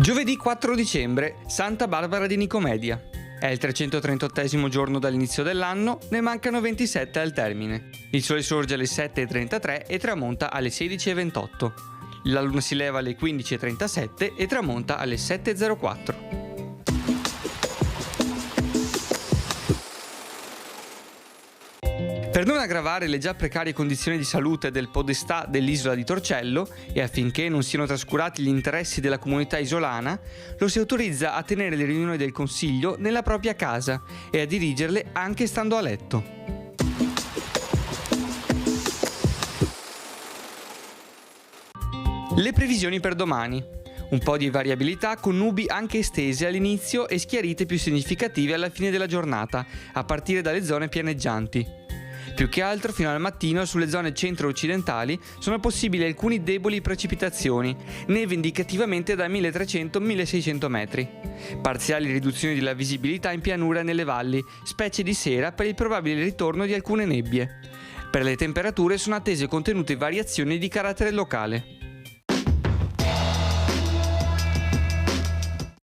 Giovedì 4 dicembre, Santa Barbara di Nicomedia. È il 338esimo giorno dall'inizio dell'anno, ne mancano 27 al termine. Il sole sorge alle 7:33 e tramonta alle 16:28. La luna si leva alle 15:37 e tramonta alle 7:04. Per non aggravare le già precarie condizioni di salute del podestà dell'isola di Torcello e affinché non siano trascurati gli interessi della comunità isolana, lo si autorizza a tenere le riunioni del Consiglio nella propria casa e a dirigerle anche stando a letto. Le previsioni per domani. Un po' di variabilità con nubi anche estese all'inizio e schiarite più significative alla fine della giornata, a partire dalle zone pianeggianti. Più che altro fino al mattino sulle zone centro-occidentali sono possibili alcuni deboli precipitazioni, neve indicativamente da 1300-1600 metri. Parziali riduzioni della visibilità in pianura nelle valli, specie di sera per il probabile ritorno di alcune nebbie. Per le temperature sono attese contenute variazioni di carattere locale.